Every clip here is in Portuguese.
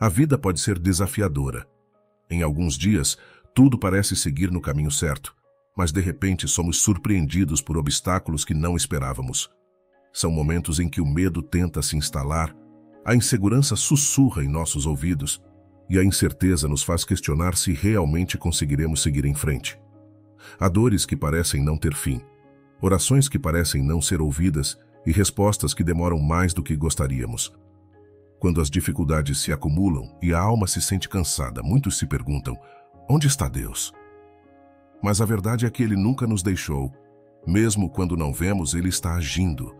A vida pode ser desafiadora. Em alguns dias, tudo parece seguir no caminho certo, mas de repente somos surpreendidos por obstáculos que não esperávamos. São momentos em que o medo tenta se instalar, a insegurança sussurra em nossos ouvidos e a incerteza nos faz questionar se realmente conseguiremos seguir em frente. Há dores que parecem não ter fim, orações que parecem não ser ouvidas e respostas que demoram mais do que gostaríamos. Quando as dificuldades se acumulam e a alma se sente cansada, muitos se perguntam: onde está Deus? Mas a verdade é que Ele nunca nos deixou. Mesmo quando não vemos, Ele está agindo.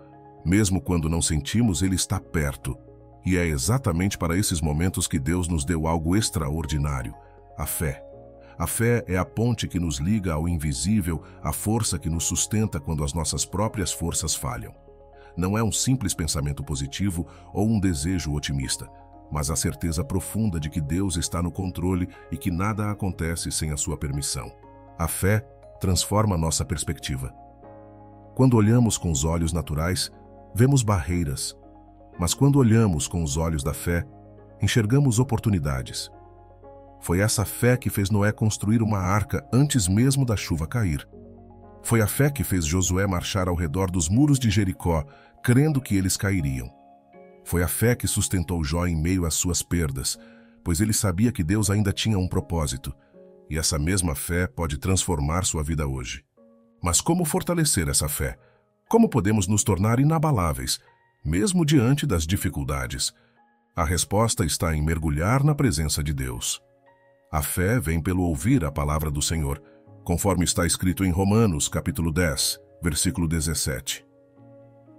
Mesmo quando não sentimos, Ele está perto. E é exatamente para esses momentos que Deus nos deu algo extraordinário: a fé. A fé é a ponte que nos liga ao invisível, a força que nos sustenta quando as nossas próprias forças falham. Não é um simples pensamento positivo ou um desejo otimista, mas a certeza profunda de que Deus está no controle e que nada acontece sem a sua permissão. A fé transforma nossa perspectiva. Quando olhamos com os olhos naturais, vemos barreiras, mas quando olhamos com os olhos da fé, enxergamos oportunidades. Foi essa fé que fez Noé construir uma arca antes mesmo da chuva cair. Foi a fé que fez Josué marchar ao redor dos muros de Jericó, crendo que eles cairiam. Foi a fé que sustentou Jó em meio às suas perdas, pois ele sabia que Deus ainda tinha um propósito, e essa mesma fé pode transformar sua vida hoje. Mas como fortalecer essa fé? Como podemos nos tornar inabaláveis, mesmo diante das dificuldades? A resposta está em mergulhar na presença de Deus. A fé vem pelo ouvir a palavra do Senhor, conforme está escrito em Romanos, capítulo 10, versículo 17.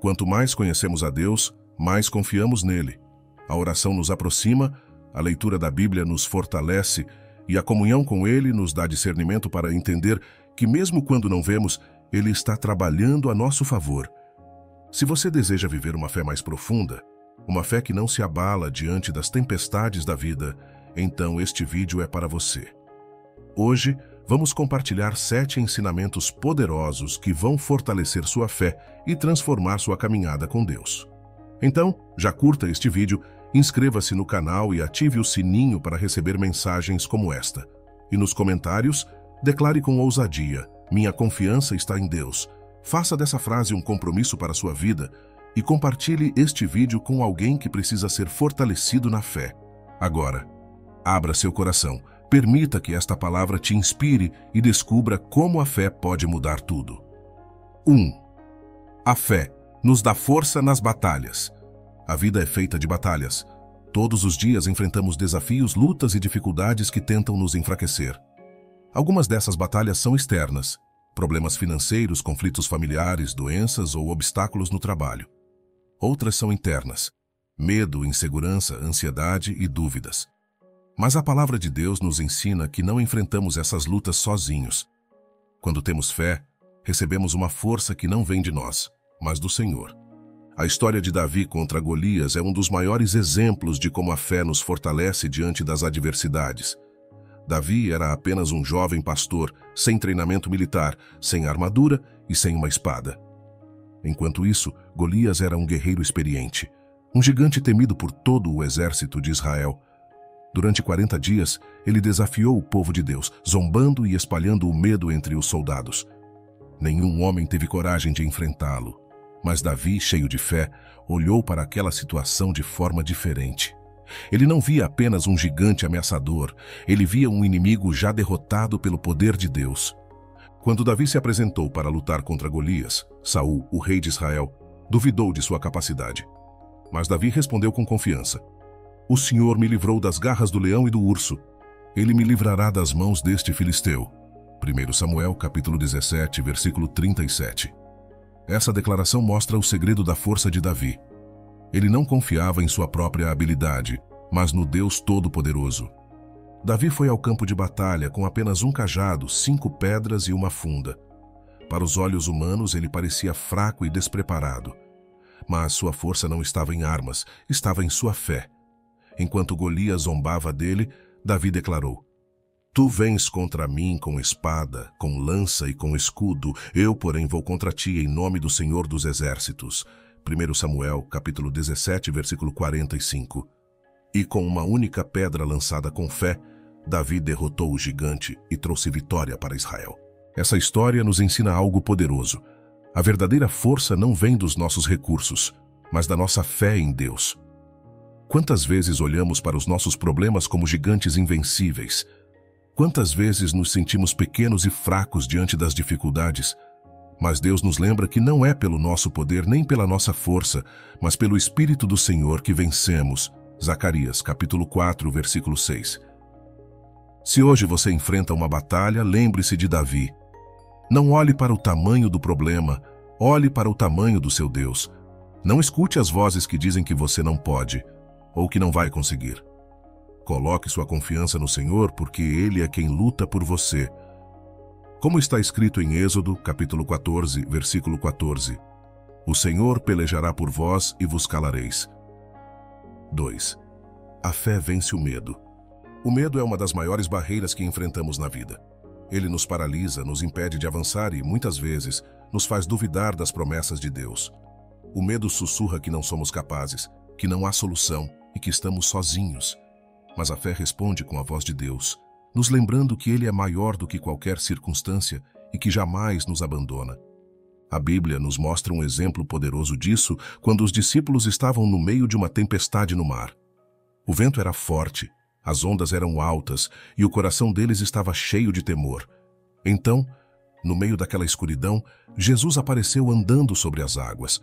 Quanto mais conhecemos a Deus, mais confiamos nele. A oração nos aproxima, a leitura da Bíblia nos fortalece e a comunhão com Ele nos dá discernimento para entender que mesmo quando não vemos, Ele está trabalhando a nosso favor. Se você deseja viver uma fé mais profunda, uma fé que não se abala diante das tempestades da vida, então este vídeo é para você. Hoje, vamos compartilhar 7 ensinamentos poderosos que vão fortalecer sua fé e transformar sua caminhada com Deus. Então, já curta este vídeo, inscreva-se no canal e ative o sininho para receber mensagens como esta. E nos comentários, declare com ousadia: minha confiança está em Deus. Faça dessa frase um compromisso para a sua vida e compartilhe este vídeo com alguém que precisa ser fortalecido na fé. Agora, abra seu coração, permita que esta palavra te inspire e descubra como a fé pode mudar tudo. 1. A fé nos dá força nas batalhas. A vida é feita de batalhas. Todos os dias enfrentamos desafios, lutas e dificuldades que tentam nos enfraquecer. Algumas dessas batalhas são externas: problemas financeiros, conflitos familiares, doenças ou obstáculos no trabalho. Outras são internas: medo, insegurança, ansiedade e dúvidas. Mas a palavra de Deus nos ensina que não enfrentamos essas lutas sozinhos. Quando temos fé, recebemos uma força que não vem de nós, mas do Senhor. A história de Davi contra Golias é um dos maiores exemplos de como a fé nos fortalece diante das adversidades. Davi era apenas um jovem pastor, sem treinamento militar, sem armadura e sem uma espada. Enquanto isso, Golias era um guerreiro experiente, um gigante temido por todo o exército de Israel. Durante 40 dias, ele desafiou o povo de Deus, zombando e espalhando o medo entre os soldados. Nenhum homem teve coragem de enfrentá-lo, mas Davi, cheio de fé, olhou para aquela situação de forma diferente. Ele não via apenas um gigante ameaçador, ele via um inimigo já derrotado pelo poder de Deus. Quando Davi se apresentou para lutar contra Golias, Saul, o rei de Israel, duvidou de sua capacidade. Mas Davi respondeu com confiança: o Senhor me livrou das garras do leão e do urso. Ele me livrará das mãos deste filisteu. 1 Samuel, capítulo 17, versículo 37. Essa declaração mostra o segredo da força de Davi. Ele não confiava em sua própria habilidade, mas no Deus Todo-Poderoso. Davi foi ao campo de batalha com apenas um cajado, 5 pedras e uma funda. Para os olhos humanos, ele parecia fraco e despreparado. Mas sua força não estava em armas, estava em sua fé. Enquanto Golias zombava dele, Davi declarou: tu vens contra mim com espada, com lança e com escudo, eu, porém, vou contra ti em nome do Senhor dos Exércitos. 1 Samuel, capítulo 17, versículo 45. E com uma única pedra lançada com fé, Davi derrotou o gigante e trouxe vitória para Israel. Essa história nos ensina algo poderoso. A verdadeira força não vem dos nossos recursos, mas da nossa fé em Deus. Quantas vezes olhamos para os nossos problemas como gigantes invencíveis? Quantas vezes nos sentimos pequenos e fracos diante das dificuldades? Mas Deus nos lembra que não é pelo nosso poder nem pela nossa força, mas pelo Espírito do Senhor que vencemos. Zacarias, capítulo 4, versículo 6. Se hoje você enfrenta uma batalha, lembre-se de Davi. Não olhe para o tamanho do problema, olhe para o tamanho do seu Deus. Não escute as vozes que dizem que você não pode, ou que não vai conseguir. Coloque sua confiança no Senhor, porque Ele é quem luta por você. Como está escrito em Êxodo, capítulo 14, versículo 14. O Senhor pelejará por vós e vos calareis. 2. A fé vence o medo. O medo é uma das maiores barreiras que enfrentamos na vida. Ele nos paralisa, nos impede de avançar e, muitas vezes, nos faz duvidar das promessas de Deus. O medo sussurra que não somos capazes, que não há solução e que estamos sozinhos. Mas a fé responde com a voz de Deus, nos lembrando que Ele é maior do que qualquer circunstância e que jamais nos abandona. A Bíblia nos mostra um exemplo poderoso disso quando os discípulos estavam no meio de uma tempestade no mar. O vento era forte, as ondas eram altas e o coração deles estava cheio de temor. Então, no meio daquela escuridão, Jesus apareceu andando sobre as águas.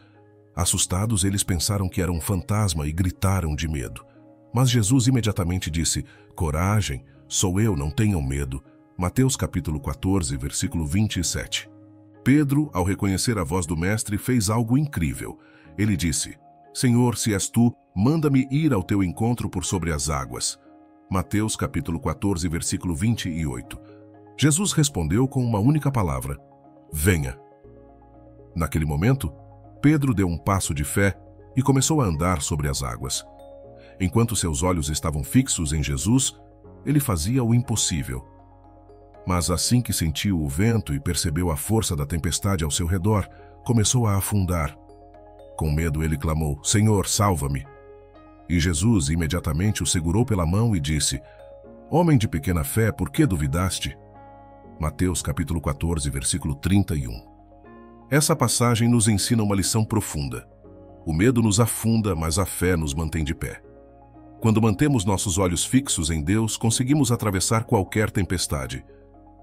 Assustados, eles pensaram que era um fantasma e gritaram de medo. Mas Jesus imediatamente disse: "Coragem, sou eu, não tenham medo." Mateus capítulo 14, versículo 27. Pedro, ao reconhecer a voz do Mestre, fez algo incrível. Ele disse: "Senhor, se és tu, manda-me ir ao teu encontro por sobre as águas." Mateus capítulo 14, versículo 28. Jesus respondeu com uma única palavra: "Venha." Naquele momento, Pedro deu um passo de fé e começou a andar sobre as águas. Enquanto seus olhos estavam fixos em Jesus, ele fazia o impossível. Mas assim que sentiu o vento e percebeu a força da tempestade ao seu redor, começou a afundar. Com medo ele clamou: "Senhor, salva-me." E Jesus imediatamente o segurou pela mão e disse: "Homem de pequena fé, por que duvidaste?" Mateus capítulo 14, versículo 31. Essa passagem nos ensina uma lição profunda. O medo nos afunda, mas a fé nos mantém de pé. Quando mantemos nossos olhos fixos em Deus, conseguimos atravessar qualquer tempestade.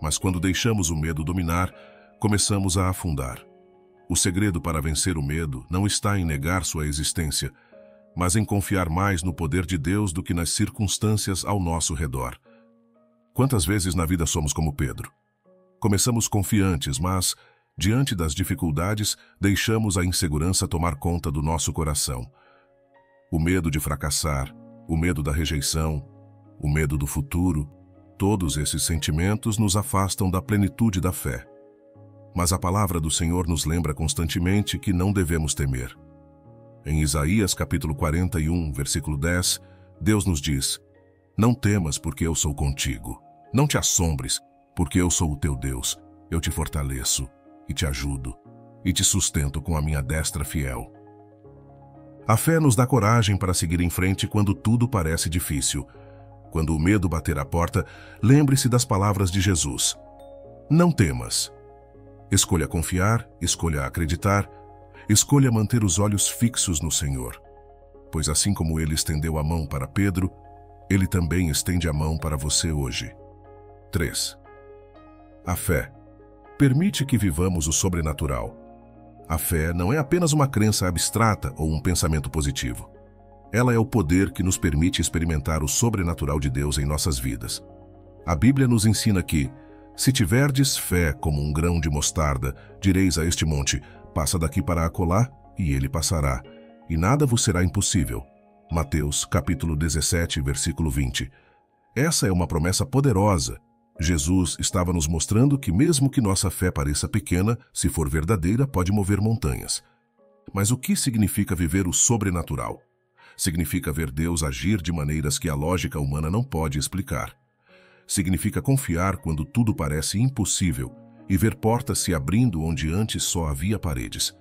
Mas quando deixamos o medo dominar, começamos a afundar. O segredo para vencer o medo não está em negar sua existência, mas em confiar mais no poder de Deus do que nas circunstâncias ao nosso redor. Quantas vezes na vida somos como Pedro? Começamos confiantes, mas, diante das dificuldades, deixamos a insegurança tomar conta do nosso coração. O medo de fracassar, o medo da rejeição, o medo do futuro, todos esses sentimentos nos afastam da plenitude da fé. Mas a palavra do Senhor nos lembra constantemente que não devemos temer. Em Isaías capítulo 41, versículo 10, Deus nos diz: "Não temas, porque eu sou contigo. Não te assombres, porque eu sou o teu Deus. Eu te fortaleço e te ajudo, e te sustento com a minha destra fiel." A fé nos dá coragem para seguir em frente quando tudo parece difícil. Quando o medo bater à porta, lembre-se das palavras de Jesus: "Não temas." Escolha confiar, escolha acreditar, escolha manter os olhos fixos no Senhor. Pois assim como Ele estendeu a mão para Pedro, Ele também estende a mão para você hoje. 3. A fé permite que vivamos o sobrenatural. A fé não é apenas uma crença abstrata ou um pensamento positivo. Ela é o poder que nos permite experimentar o sobrenatural de Deus em nossas vidas. A Bíblia nos ensina que, se tiverdes fé como um grão de mostarda, direis a este monte: "Passa daqui para acolá", e ele passará, e nada vos será impossível. Mateus capítulo 17, versículo 20. Essa é uma promessa poderosa. Jesus estava nos mostrando que mesmo que nossa fé pareça pequena, se for verdadeira, pode mover montanhas. Mas o que significa viver o sobrenatural? Significa ver Deus agir de maneiras que a lógica humana não pode explicar. Significa confiar quando tudo parece impossível e ver portas se abrindo onde antes só havia paredes.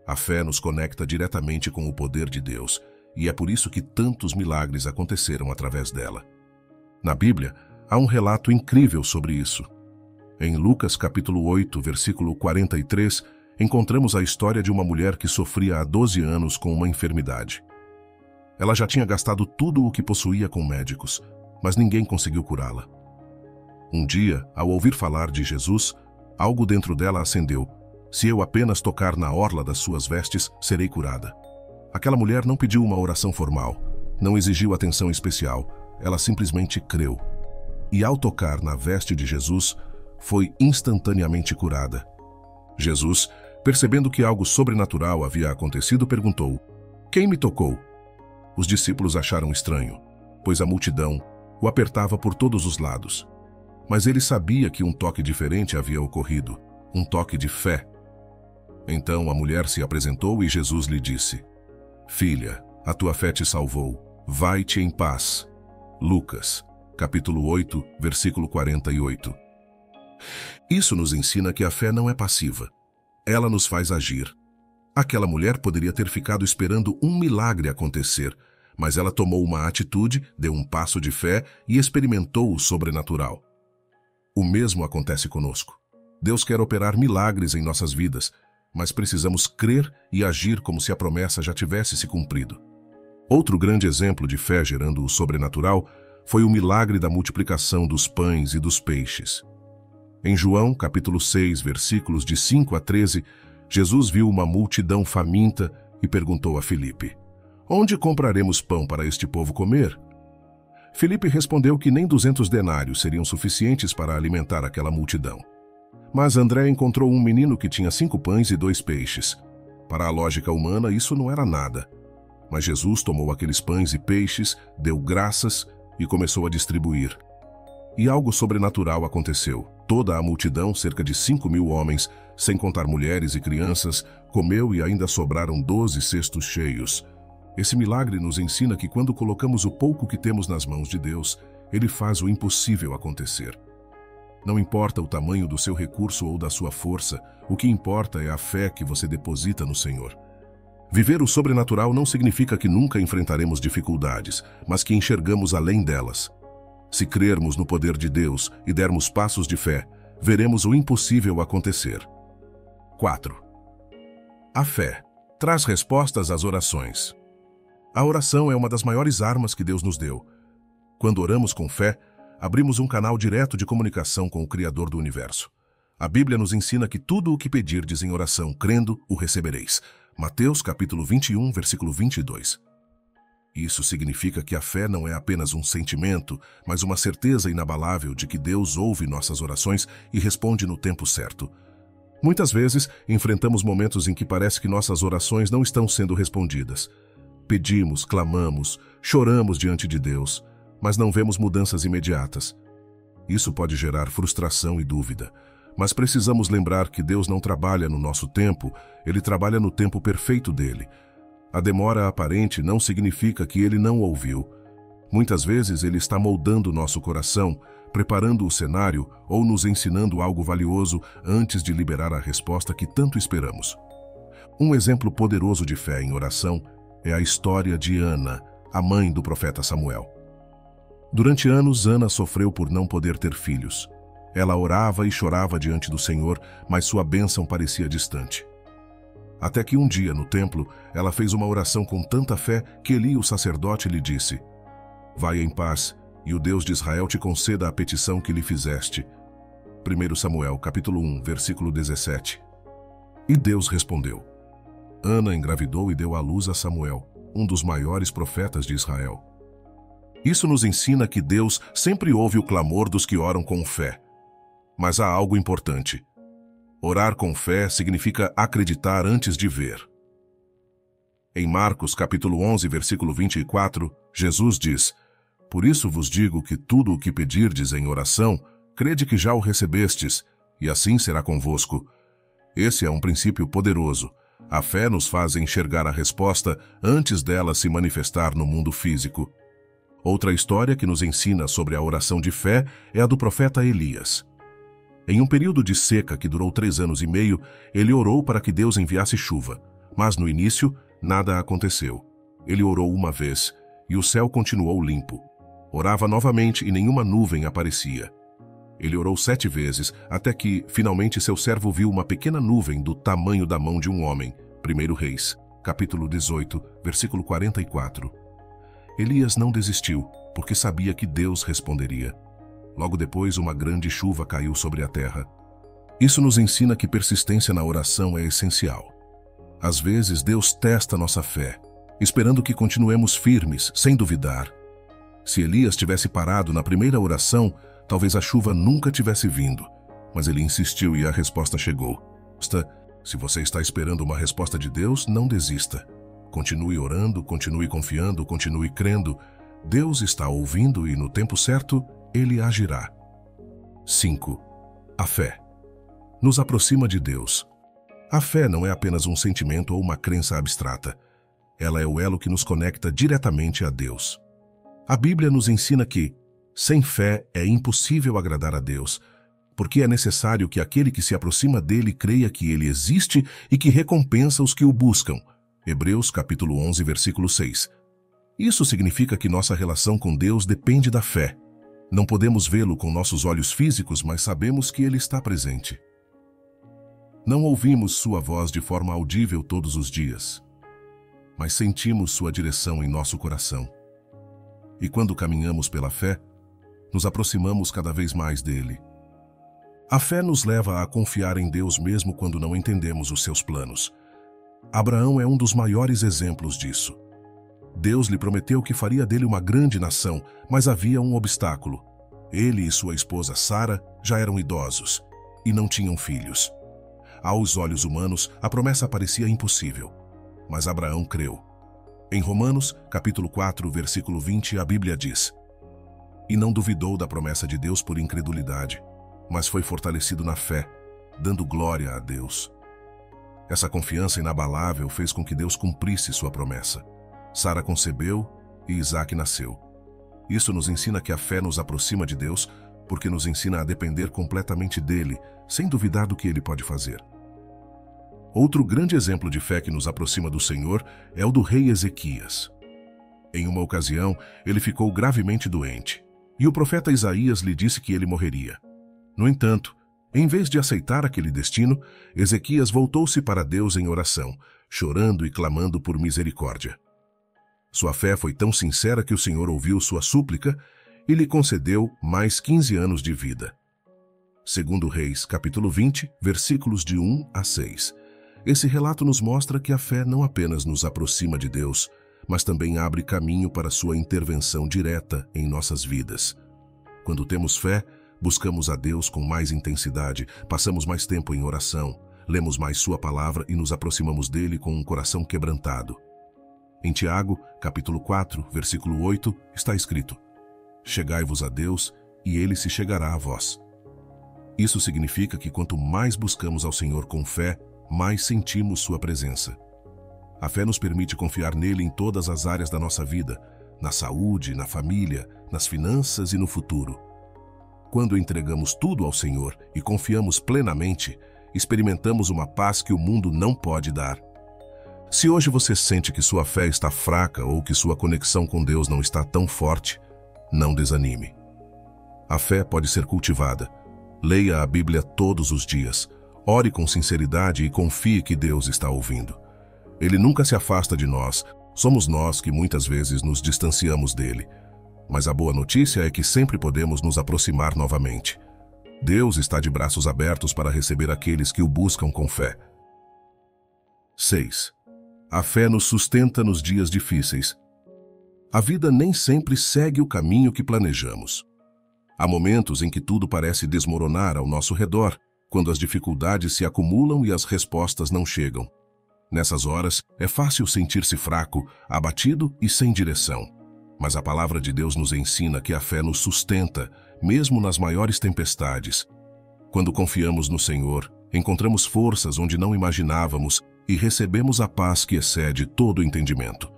A fé nos conecta diretamente com o poder de Deus e é por isso que tantos milagres aconteceram através dela. Na Bíblia, há um relato incrível sobre isso. Em Lucas capítulo 8, versículo 43, encontramos a história de uma mulher que sofria há 12 anos com uma enfermidade. Ela já tinha gastado tudo o que possuía com médicos, mas ninguém conseguiu curá-la. Um dia, ao ouvir falar de Jesus, algo dentro dela acendeu. Se eu apenas tocar na orla das suas vestes, serei curada. Aquela mulher não pediu uma oração formal, não exigiu atenção especial, ela simplesmente creu. E ao tocar na veste de Jesus, foi instantaneamente curada. Jesus, percebendo que algo sobrenatural havia acontecido, perguntou: "Quem me tocou?" Os discípulos acharam estranho, pois a multidão o apertava por todos os lados. Mas ele sabia que um toque diferente havia ocorrido, um toque de fé. Então a mulher se apresentou e Jesus lhe disse: "Filha, a tua fé te salvou, vai-te em paz." Lucas, capítulo 8, versículo 48. Isso nos ensina que a fé não é passiva. Ela nos faz agir. Aquela mulher poderia ter ficado esperando um milagre acontecer, mas ela tomou uma atitude, deu um passo de fé e experimentou o sobrenatural. O mesmo acontece conosco. Deus quer operar milagres em nossas vidas, mas precisamos crer e agir como se a promessa já tivesse se cumprido. Outro grande exemplo de fé gerando o sobrenatural foi o milagre da multiplicação dos pães e dos peixes. Em João, capítulo 6, versículos de 5 a 13, Jesus viu uma multidão faminta e perguntou a Filipe: "Onde compraremos pão para este povo comer?" Filipe respondeu que nem 200 denários seriam suficientes para alimentar aquela multidão. Mas André encontrou um menino que tinha 5 pães e 2 peixes. Para a lógica humana, isso não era nada. Mas Jesus tomou aqueles pães e peixes, deu graças e começou a distribuir. E algo sobrenatural aconteceu. Toda a multidão, cerca de 5.000 homens, sem contar mulheres e crianças, comeu e ainda sobraram 12 cestos cheios. Esse milagre nos ensina que quando colocamos o pouco que temos nas mãos de Deus, Ele faz o impossível acontecer. Não importa o tamanho do seu recurso ou da sua força, o que importa é a fé que você deposita no Senhor. Viver o sobrenatural não significa que nunca enfrentaremos dificuldades, mas que enxergamos além delas. Se crermos no poder de Deus e dermos passos de fé, veremos o impossível acontecer. 4. A fé traz respostas às orações. A oração é uma das maiores armas que Deus nos deu. Quando oramos com fé, abrimos um canal direto de comunicação com o Criador do Universo. A Bíblia nos ensina que tudo o que pedirdes em oração, crendo, o recebereis. Mateus capítulo 21, versículo 22. Isso significa que a fé não é apenas um sentimento, mas uma certeza inabalável de que Deus ouve nossas orações e responde no tempo certo. Muitas vezes, enfrentamos momentos em que parece que nossas orações não estão sendo respondidas. Pedimos, clamamos, choramos diante de Deus, mas não vemos mudanças imediatas. Isso pode gerar frustração e dúvida, mas precisamos lembrar que Deus não trabalha no nosso tempo, Ele trabalha no tempo perfeito dele. A demora aparente não significa que Ele não ouviu. Muitas vezes Ele está moldando nosso coração, preparando o cenário ou nos ensinando algo valioso antes de liberar a resposta que tanto esperamos. Um exemplo poderoso de fé em oração é a história de Ana, a mãe do profeta Samuel. Durante anos, Ana sofreu por não poder ter filhos. Ela orava e chorava diante do Senhor, mas sua bênção parecia distante. Até que um dia, no templo, ela fez uma oração com tanta fé que Eli, o sacerdote, lhe disse: "Vai em paz, e o Deus de Israel te conceda a petição que lhe fizeste." 1 Samuel, capítulo 1, versículo 17. E Deus respondeu. Ana engravidou e deu à luz a Samuel, um dos maiores profetas de Israel. Isso nos ensina que Deus sempre ouve o clamor dos que oram com fé. Mas há algo importante. Orar com fé significa acreditar antes de ver. Em Marcos, capítulo 11, versículo 24, Jesus diz: "Por isso vos digo que tudo o que pedirdes em oração, crede que já o recebestes, e assim será convosco." Esse é um princípio poderoso. A fé nos faz enxergar a resposta antes dela se manifestar no mundo físico. Outra história que nos ensina sobre a oração de fé é a do profeta Elias. Em um período de seca que durou 3 anos e meio, ele orou para que Deus enviasse chuva, mas no início nada aconteceu. Ele orou uma vez, e o céu continuou limpo. Orava novamente e nenhuma nuvem aparecia. Ele orou 7 vezes, até que, finalmente, seu servo viu uma pequena nuvem do tamanho da mão de um homem. 1 Reis, capítulo 18, versículo 44. Elias não desistiu, porque sabia que Deus responderia. Logo depois, uma grande chuva caiu sobre a terra. Isso nos ensina que persistência na oração é essencial. Às vezes, Deus testa nossa fé, esperando que continuemos firmes, sem duvidar. Se Elias tivesse parado na primeira oração, talvez a chuva nunca tivesse vindo. Mas ele insistiu e a resposta chegou. Se você está esperando uma resposta de Deus, não desista. Continue orando, continue confiando, continue crendo. Deus está ouvindo e, no tempo certo, Ele agirá. 5. A fé nos aproxima de Deus. A fé não é apenas um sentimento ou uma crença abstrata. Ela é o elo que nos conecta diretamente a Deus. A Bíblia nos ensina que, sem fé, é impossível agradar a Deus, porque é necessário que aquele que se aproxima dele creia que ele existe e que recompensa os que o buscam. Hebreus capítulo 11, versículo 6. Isso significa que nossa relação com Deus depende da fé. Não podemos vê-lo com nossos olhos físicos, mas sabemos que ele está presente. Não ouvimos sua voz de forma audível todos os dias, mas sentimos sua direção em nosso coração. E quando caminhamos pela fé, nos aproximamos cada vez mais dele. A fé nos leva a confiar em Deus mesmo quando não entendemos os seus planos. Abraão é um dos maiores exemplos disso. Deus lhe prometeu que faria dele uma grande nação, mas havia um obstáculo. Ele e sua esposa Sara já eram idosos e não tinham filhos. Aos olhos humanos, a promessa parecia impossível, mas Abraão creu. Em Romanos, capítulo 4, versículo 20, a Bíblia diz: "E não duvidou da promessa de Deus por incredulidade, mas foi fortalecido na fé, dando glória a Deus." Essa confiança inabalável fez com que Deus cumprisse sua promessa. Sara concebeu e Isaque nasceu. Isso nos ensina que a fé nos aproxima de Deus, porque nos ensina a depender completamente dele, sem duvidar do que ele pode fazer. Outro grande exemplo de fé que nos aproxima do Senhor é o do rei Ezequias. Em uma ocasião, ele ficou gravemente doente, e o profeta Isaías lhe disse que ele morreria. No entanto, em vez de aceitar aquele destino, Ezequias voltou-se para Deus em oração, chorando e clamando por misericórdia. Sua fé foi tão sincera que o Senhor ouviu sua súplica e lhe concedeu mais 15 anos de vida. Segundo Reis, capítulo 20, versículos de 1 a 6. Esse relato nos mostra que a fé não apenas nos aproxima de Deus, mas também abre caminho para sua intervenção direta em nossas vidas. Quando temos fé, buscamos a Deus com mais intensidade, passamos mais tempo em oração, lemos mais sua palavra e nos aproximamos dele com um coração quebrantado. Em Tiago, capítulo 4, versículo 8, está escrito: "Chegai-vos a Deus, e ele se chegará a vós." Isso significa que quanto mais buscamos ao Senhor com fé, mais sentimos sua presença. A fé nos permite confiar nele em todas as áreas da nossa vida, na saúde, na família, nas finanças e no futuro. Quando entregamos tudo ao Senhor e confiamos plenamente, experimentamos uma paz que o mundo não pode dar. Se hoje você sente que sua fé está fraca ou que sua conexão com Deus não está tão forte, não desanime. A fé pode ser cultivada. Leia a Bíblia todos os dias. Ore com sinceridade e confie que Deus está ouvindo. Ele nunca se afasta de nós. Somos nós que muitas vezes nos distanciamos dele. Mas a boa notícia é que sempre podemos nos aproximar novamente. Deus está de braços abertos para receber aqueles que o buscam com fé. 6. A fé nos sustenta nos dias difíceis. A vida nem sempre segue o caminho que planejamos. Há momentos em que tudo parece desmoronar ao nosso redor, quando as dificuldades se acumulam e as respostas não chegam. Nessas horas, é fácil sentir-se fraco, abatido e sem direção. Mas a palavra de Deus nos ensina que a fé nos sustenta, mesmo nas maiores tempestades. Quando confiamos no Senhor, encontramos forças onde não imaginávamos e recebemos a paz que excede todo o entendimento.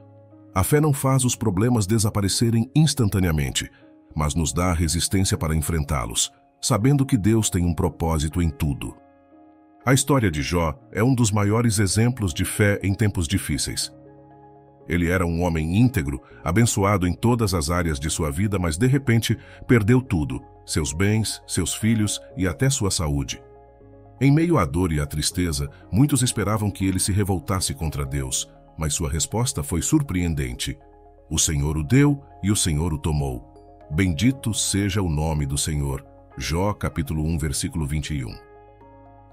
A fé não faz os problemas desaparecerem instantaneamente, mas nos dá a resistência para enfrentá-los, sabendo que Deus tem um propósito em tudo. A história de Jó é um dos maiores exemplos de fé em tempos difíceis. Ele era um homem íntegro, abençoado em todas as áreas de sua vida, mas de repente perdeu tudo: seus bens, seus filhos e até sua saúde. Em meio à dor e à tristeza, muitos esperavam que ele se revoltasse contra Deus, mas sua resposta foi surpreendente. O Senhor o deu e o Senhor o tomou. Bendito seja o nome do Senhor. Jó, capítulo 1, versículo 21.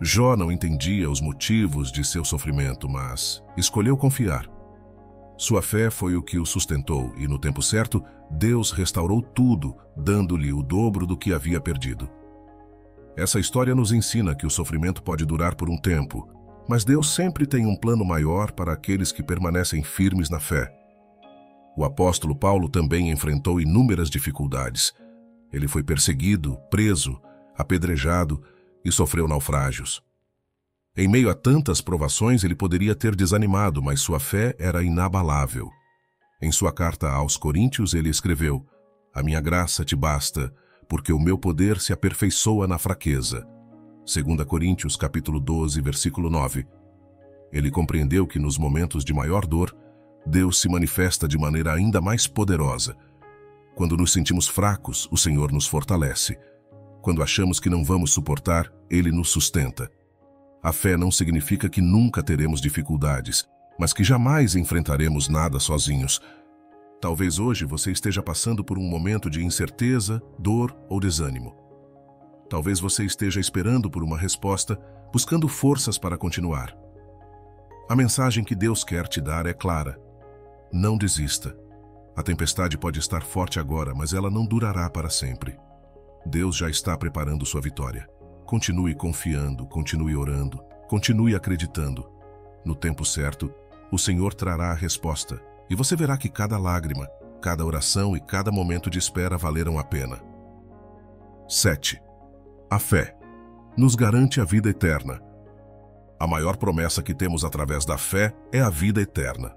Jó não entendia os motivos de seu sofrimento, mas escolheu confiar. Sua fé foi o que o sustentou e, no tempo certo, Deus restaurou tudo, dando-lhe o dobro do que havia perdido. Essa história nos ensina que o sofrimento pode durar por um tempo, mas Deus sempre tem um plano maior para aqueles que permanecem firmes na fé. O apóstolo Paulo também enfrentou inúmeras dificuldades. Ele foi perseguido, preso, apedrejado e sofreu naufrágios. Em meio a tantas provações, ele poderia ter desanimado, mas sua fé era inabalável. Em sua carta aos Coríntios, ele escreveu: "A minha graça te basta, porque o meu poder se aperfeiçoa na fraqueza." 2 Coríntios, capítulo 12, versículo 9. Ele compreendeu que nos momentos de maior dor, Deus se manifesta de maneira ainda mais poderosa. Quando nos sentimos fracos, o Senhor nos fortalece. Quando achamos que não vamos suportar, Ele nos sustenta. A fé não significa que nunca teremos dificuldades, mas que jamais enfrentaremos nada sozinhos. Talvez hoje você esteja passando por um momento de incerteza, dor ou desânimo. Talvez você esteja esperando por uma resposta, buscando forças para continuar. A mensagem que Deus quer te dar é clara: não desista. A tempestade pode estar forte agora, mas ela não durará para sempre. Deus já está preparando sua vitória. Continue confiando, continue orando, continue acreditando. No tempo certo, o Senhor trará a resposta, e você verá que cada lágrima, cada oração e cada momento de espera valeram a pena. 7. A fé nos garante a vida eterna. A maior promessa que temos através da fé é a vida eterna.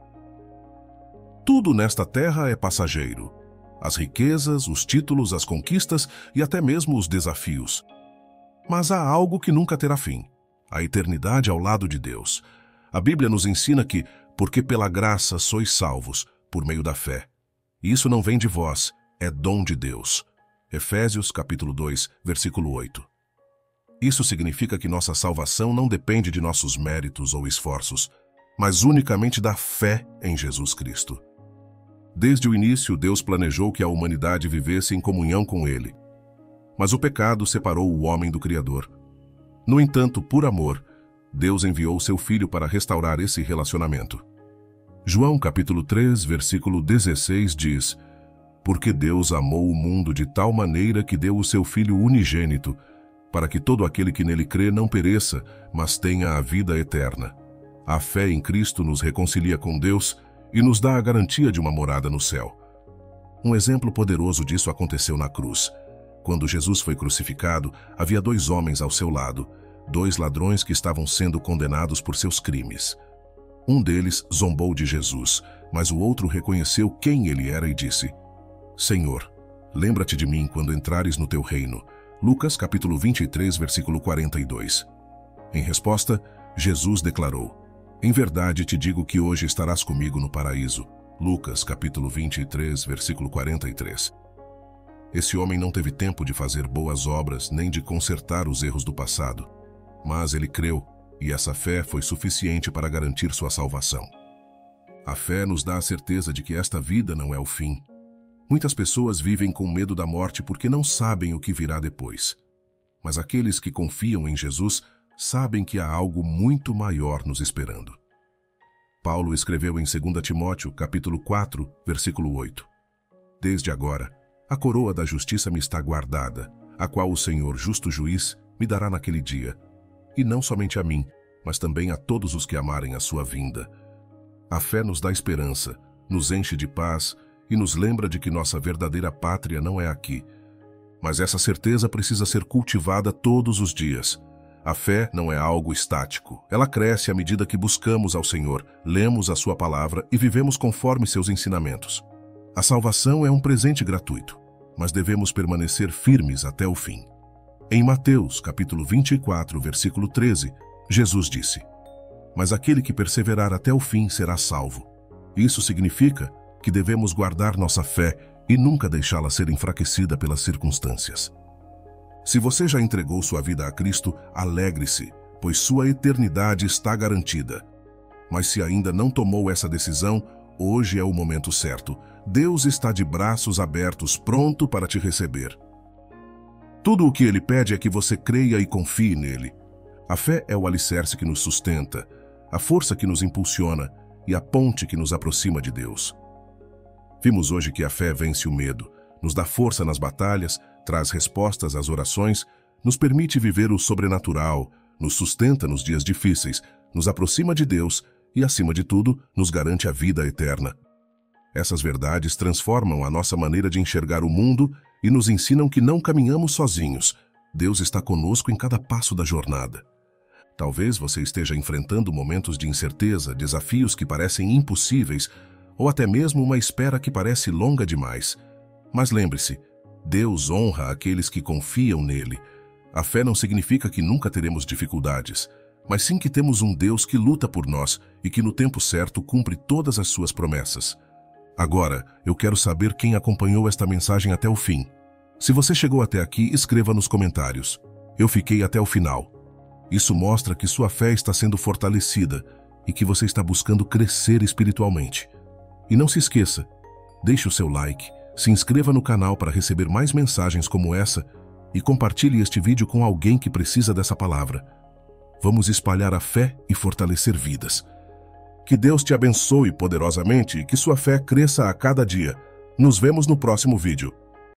Tudo nesta terra é passageiro. As riquezas, os títulos, as conquistas e até mesmo os desafios. Mas há algo que nunca terá fim: a eternidade ao lado de Deus. A Bíblia nos ensina que, porque pela graça sois salvos, por meio da fé. Isso não vem de vós, é dom de Deus. Efésios, capítulo 2, versículo 8. Isso significa que nossa salvação não depende de nossos méritos ou esforços, mas unicamente da fé em Jesus Cristo. Desde o início, Deus planejou que a humanidade vivesse em comunhão com Ele. Mas o pecado separou o homem do Criador. No entanto, por amor, Deus enviou seu Filho para restaurar esse relacionamento. João capítulo 3, versículo 16 diz: "Porque Deus amou o mundo de tal maneira que deu o seu Filho unigênito, para que todo aquele que nele crê não pereça, mas tenha a vida eterna." A fé em Cristo nos reconcilia com Deus e nos dá a garantia de uma morada no céu. Um exemplo poderoso disso aconteceu na cruz. Quando Jesus foi crucificado, havia 2 homens ao seu lado, 2 ladrões que estavam sendo condenados por seus crimes. Um deles zombou de Jesus, mas o outro reconheceu quem ele era e disse: "Senhor, lembra-te de mim quando entrares no teu reino." Lucas capítulo 23, versículo 42. Em resposta, Jesus declarou: "Em verdade te digo que hoje estarás comigo no paraíso." Lucas capítulo 23, versículo 43. Esse homem não teve tempo de fazer boas obras nem de consertar os erros do passado, mas ele creu, e essa fé foi suficiente para garantir sua salvação. A fé nos dá a certeza de que esta vida não é o fim. Muitas pessoas vivem com medo da morte porque não sabem o que virá depois. Mas aqueles que confiam em Jesus sabem que há algo muito maior nos esperando. Paulo escreveu em 2 Timóteo, capítulo 4, versículo 8: "Desde agora, a coroa da justiça me está guardada, a qual o Senhor, justo juiz, me dará naquele dia, e não somente a mim, mas também a todos os que amarem a sua vinda." A fé nos dá esperança, nos enche de paz e nos lembra de que nossa verdadeira pátria não é aqui. Mas essa certeza precisa ser cultivada todos os dias. A fé não é algo estático. Ela cresce à medida que buscamos ao Senhor, lemos a sua palavra e vivemos conforme seus ensinamentos. A salvação é um presente gratuito, mas devemos permanecer firmes até o fim. Em Mateus, capítulo 24, versículo 13, Jesus disse: "Mas aquele que perseverar até o fim será salvo." Isso significa que devemos guardar nossa fé e nunca deixá-la ser enfraquecida pelas circunstâncias. Se você já entregou sua vida a Cristo, alegre-se, pois sua eternidade está garantida. Mas se ainda não tomou essa decisão, hoje é o momento certo. Deus está de braços abertos, pronto para te receber. Tudo o que Ele pede é que você creia e confie nele. A fé é o alicerce que nos sustenta, a força que nos impulsiona e a ponte que nos aproxima de Deus. Vimos hoje que a fé vence o medo, nos dá força nas batalhas, traz respostas às orações, nos permite viver o sobrenatural, nos sustenta nos dias difíceis, nos aproxima de Deus e, acima de tudo, nos garante a vida eterna. Essas verdades transformam a nossa maneira de enxergar o mundo e nos ensinam que não caminhamos sozinhos. Deus está conosco em cada passo da jornada. Talvez você esteja enfrentando momentos de incerteza, desafios que parecem impossíveis, ou até mesmo uma espera que parece longa demais. Mas lembre-se, Deus honra aqueles que confiam nele. A fé não significa que nunca teremos dificuldades, mas sim que temos um Deus que luta por nós e que no tempo certo cumpre todas as suas promessas. Agora, eu quero saber quem acompanhou esta mensagem até o fim. Se você chegou até aqui, escreva nos comentários. Eu fiquei até o final. Isso mostra que sua fé está sendo fortalecida e que você está buscando crescer espiritualmente. E não se esqueça, deixe o seu like, se inscreva no canal para receber mais mensagens como essa e compartilhe este vídeo com alguém que precisa dessa palavra. Vamos espalhar a fé e fortalecer vidas. Que Deus te abençoe poderosamente e que sua fé cresça a cada dia. Nos vemos no próximo vídeo.